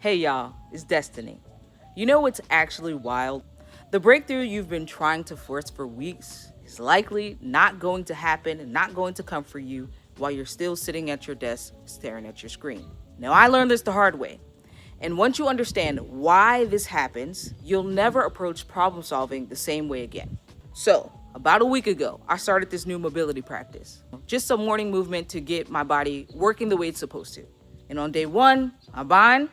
Hey y'all, it's Destiny. You know what's actually wild? The breakthrough you've been trying to force for weeks is likely not going to happen and not going to come for you while you're still sitting at your desk staring at your screen. Now, I learned this the hard way. And once you understand why this happens, you'll never approach problem solving the same way again. So, about a week ago, I started this new mobility practice. Just some morning movement to get my body working the way it's supposed to. And on day one, my mind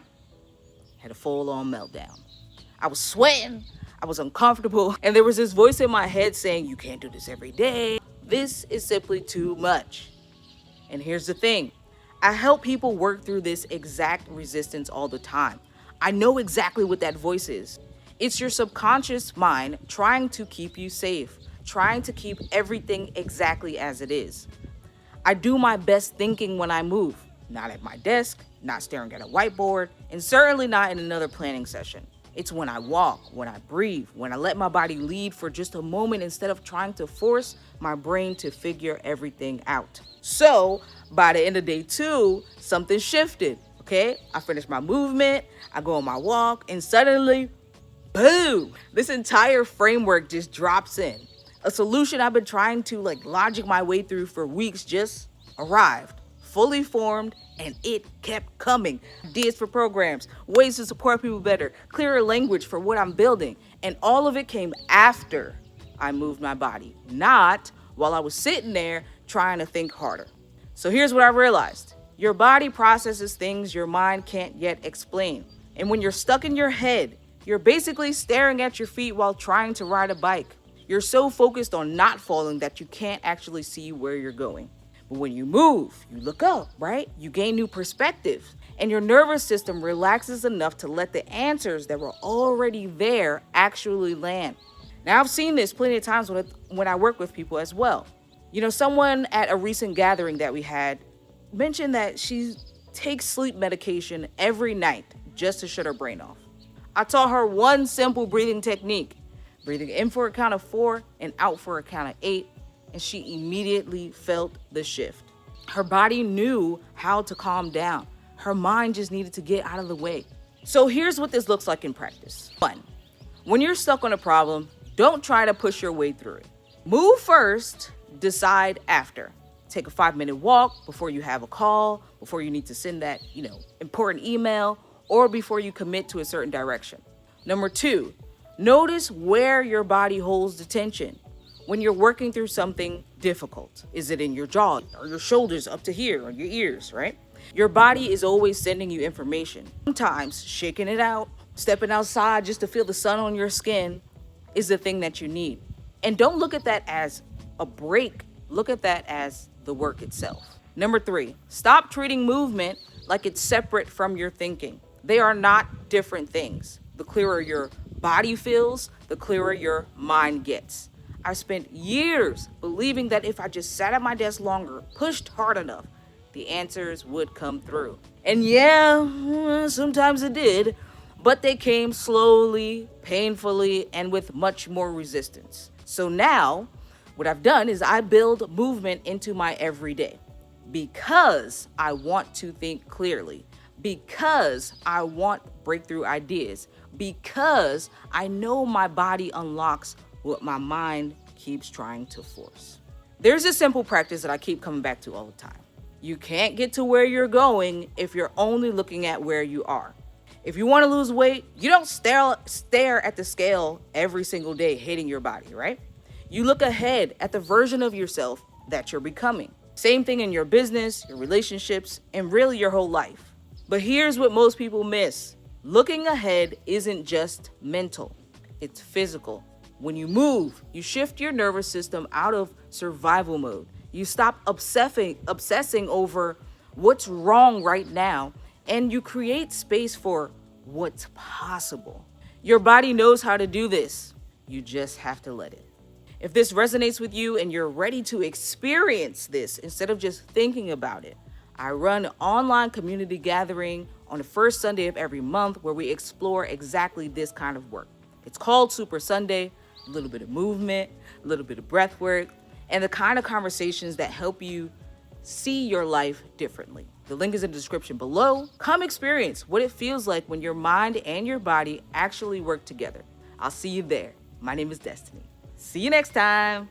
had a full-on meltdown. I was sweating, I was uncomfortable, and there was this voice in my head saying, you can't do this every day. This is simply too much. And here's the thing. I help people work through this exact resistance all the time. I know exactly what that voice is. It's your subconscious mind trying to keep you safe, trying to keep everything exactly as it is. I do my best thinking when I move, not at my desk, not staring at a whiteboard, and certainly not in another planning session. It's when I walk, when I breathe, when I let my body lead for just a moment instead of trying to force my brain to figure everything out. So by the end of day 2, something shifted, okay? I finish my movement, I go on my walk, and suddenly, boom, this entire framework just drops in. A solution I've been trying to logic my way through for weeks just arrived, fully formed, and it kept coming. Ideas for programs, ways to support people better, clearer language for what I'm building. And all of it came after I moved my body, not while I was sitting there trying to think harder. So here's what I realized. Your body processes things your mind can't yet explain. And when you're stuck in your head, you're basically staring at your feet while trying to ride a bike. You're so focused on not falling that you can't actually see where you're going. But when you move, you look up, right? You gain new perspectives, and your nervous system relaxes enough to let the answers that were already there actually land. Now, I've seen this plenty of times when I work with people as well. You know, someone at a recent gathering that we had mentioned that she takes sleep medication every night just to shut her brain off. I taught her one simple breathing technique, breathing in for a count of 4 and out for a count of 8. And she immediately felt the shift. Her body knew how to calm down. Her mind just needed to get out of the way. So here's what this looks like in practice. 1, when you're stuck on a problem, don't try to push your way through it. Move first, decide after. Take a 5-minute walk before you have a call, before you need to send that, important email, or before you commit to a certain direction. Number 2, notice where your body holds the tension. When you're working through something difficult, is it in your jaw or your shoulders up to here or your ears, right? Your body is always sending you information. Sometimes shaking it out, stepping outside just to feel the sun on your skin is the thing that you need. And don't look at that as a break. Look at that as the work itself. Number 3, stop treating movement like it's separate from your thinking. They are not different things. The clearer your body feels, the clearer your mind gets. I spent years believing that if I just sat at my desk longer, pushed hard enough, the answers would come through. And yeah, sometimes it did, but they came slowly, painfully, and with much more resistance. So now, what I've done is I build movement into my everyday because I want to think clearly, because I want breakthrough ideas, because I know my body unlocks what my mind keeps trying to force. There's a simple practice that I keep coming back to all the time. You can't get to where you're going if you're only looking at where you are. If you want to lose weight, you don't stare at the scale every single day hating your body, right? You look ahead at the version of yourself that you're becoming. Same thing in your business, your relationships, and really your whole life. But here's what most people miss. Looking ahead isn't just mental, it's physical. When you move, you shift your nervous system out of survival mode. You stop obsessing over what's wrong right now, and you create space for what's possible. Your body knows how to do this. You just have to let it. If this resonates with you and you're ready to experience this instead of just thinking about it, I run an online community gathering on the first Sunday of every month where we explore exactly this kind of work. It's called Super Sunday. A little bit of movement, a little bit of breath work, and the kind of conversations that help you see your life differently. The link is in the description below. Come experience what it feels like when your mind and your body actually work together. I'll see you there. My name is Destiny. See you next time.